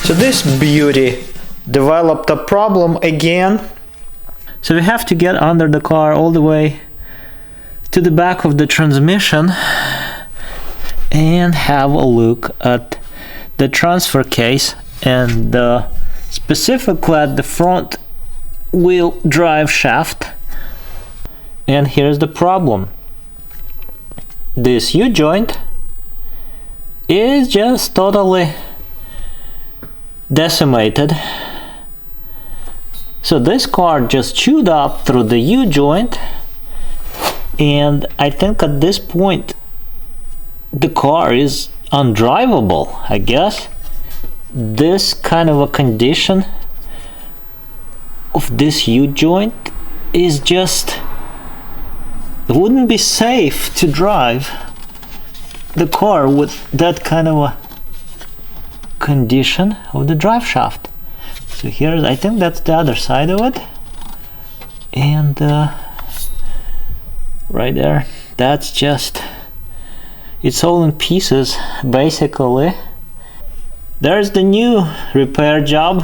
So this beauty developed a problem again. So we have to get under the car all the way to the back of the transmission and have a look at the transfer case and specifically at the front wheel drive shaft. And here's the problem. This U-joint is just totally decimated. So this car just chewed up through the U-joint, and I think at this point the car is undrivable, I guess. This kind of a condition of this U-joint is just, it wouldn't be safe to drive the car with that kind of a condition of the drive shaft. So here's, I think that's the other side of it, and right there, that's just, it's all in pieces basically. There's the new repair job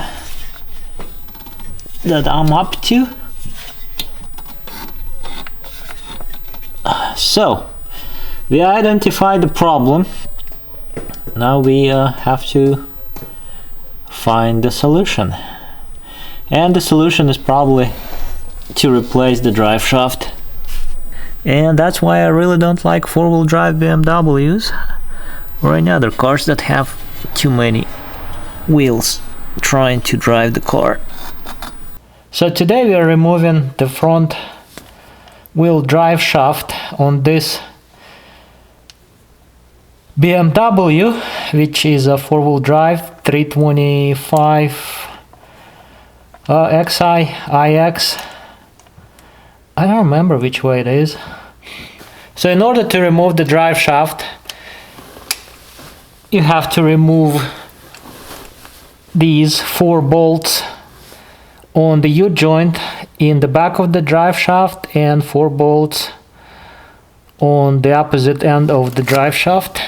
that I'm up to. So we identified the problem. Now we have to find the solution, and the solution is probably to replace the drive shaft. And that's why I really don't like four-wheel drive BMWs or any other cars that have too many wheels trying to drive the car. So today we are removing the front wheel drive shaft on this BMW, which is a four-wheel drive 325 XI IX. I don't remember which way it is. So in order to remove the drive shaft, you have to remove these 4 bolts on the U-joint in the back of the drive shaft and 4 bolts on the opposite end of the drive shaft.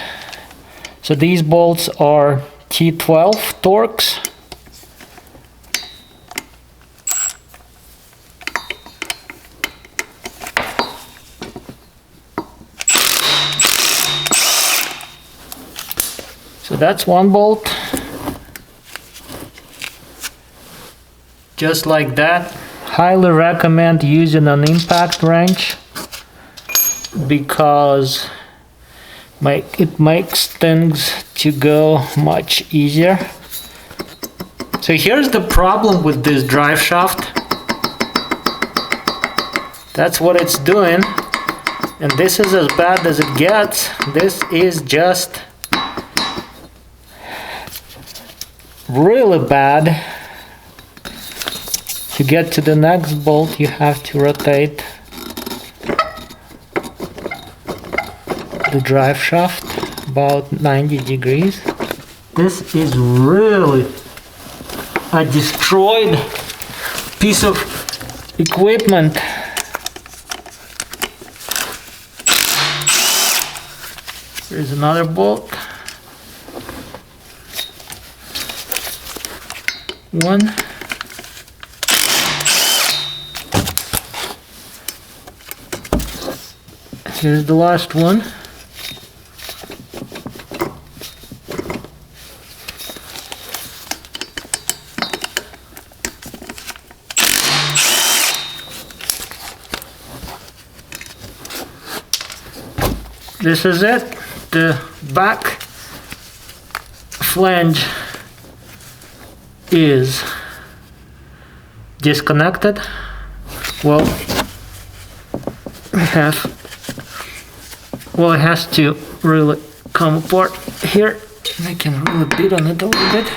So these bolts are T12 Torx. So that's one bolt. Just like that. Highly recommend using an impact wrench because it makes things to go much easier. So here's the problem with this drive shaft. That's what it's doing, and this is as bad as it gets. This is just really bad. To get to the next bolt, you have to rotate the drive shaft about 90 degrees. This is really a destroyed piece of equipment. Here's another bolt. One. Here's the last one. This is it. The back flange is disconnected. Well, it has to really come apart here. I can really beat on it a little bit.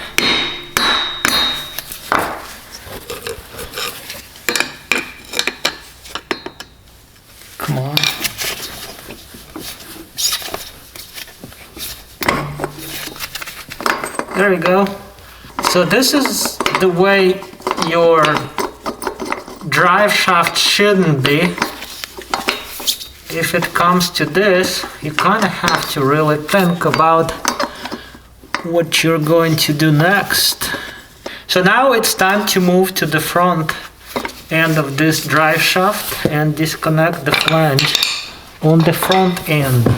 Come on. There we go. So this is the way your drive shaft shouldn't be. If it comes to this, you kind of have to really think about what you're going to do next. So now it's time to move to the front end of this drive shaft and disconnect the flange on the front end.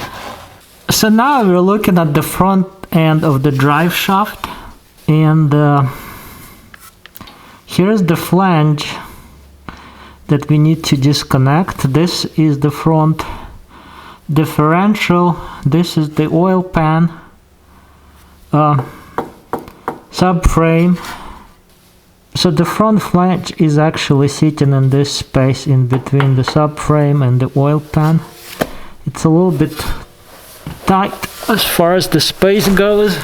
So now we're looking at the front end of the drive shaft, and here's the flange that we need to disconnect. This is the front differential, this is the oil pan, subframe. So the front flange is actually sitting in this space in between the subframe and the oil pan. It's a little bit tight as far as the space goes.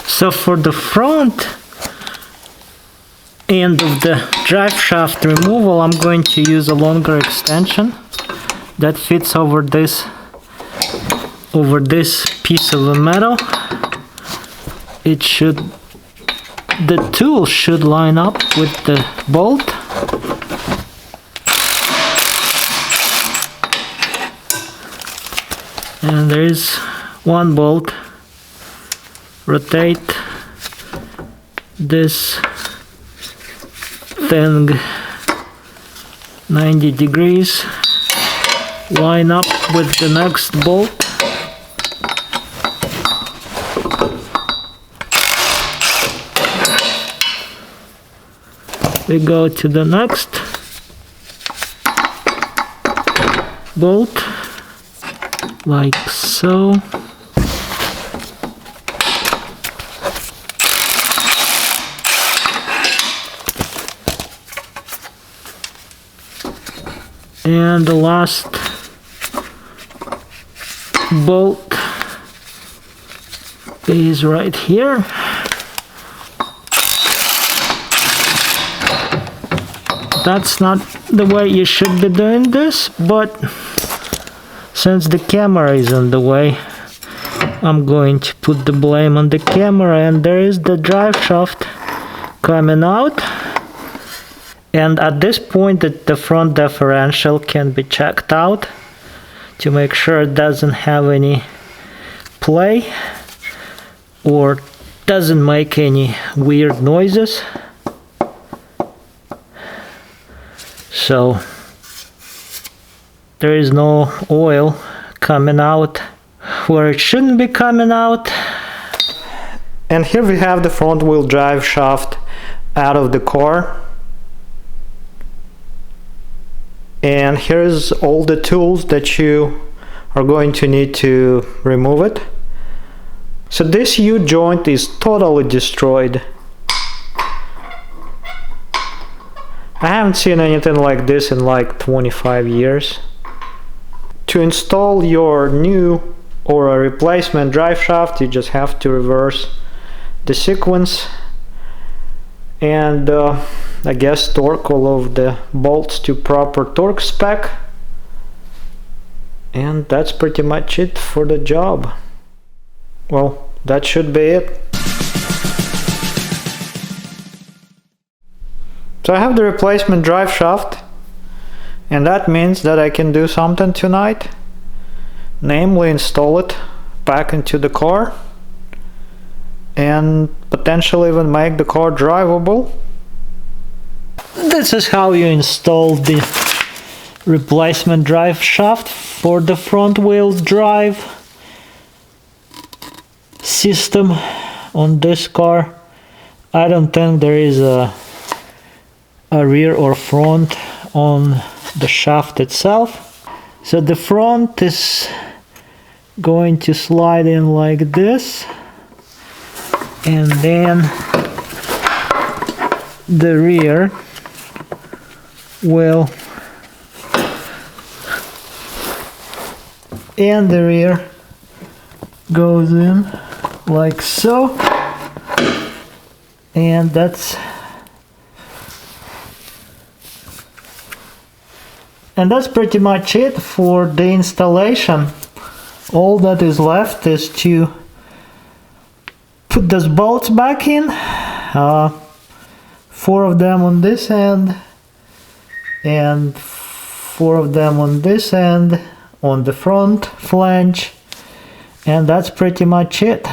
So for the front end of the drive shaft removal, I'm going to use a longer extension that fits over this piece of metal. The tool should line up with the bolt. And there is one bolt. Rotate this thing 90 degrees, line up with the next bolt. We go to the next bolt, like so. And the last bolt is right here. That's not the way you should be doing this, but since the camera is in the way, I'm going to put the blame on the camera. And there is the drive shaft coming out. And at this point, the front differential can be checked out to make sure it doesn't have any play or doesn't make any weird noises. So there is no oil coming out where it shouldn't be coming out. And here we have the front wheel drive shaft out of the car. And here's all the tools that you are going to need to remove it. So this U-joint is totally destroyed. I haven't seen anything like this in like 25 years. To install your new or a replacement drive shaft, you just have to reverse the sequence and I guess torque all of the bolts to proper torque spec, and that's pretty much it for the job. Well, that should be it. So I have the replacement drive shaft, and that means that I can do something tonight, namely install it back into the car and potentially even make the car drivable. This is how you install the replacement drive shaft for the front wheel drive system on this car. I don't think there is a rear or front on the shaft itself. So the front is going to slide in like this, and then the rear will goes in like so, and that's pretty much it for the installation. All that is left is to put those bolts back in, 4 of them on this end and 4 of them on this end on the front flange, And that's pretty much it.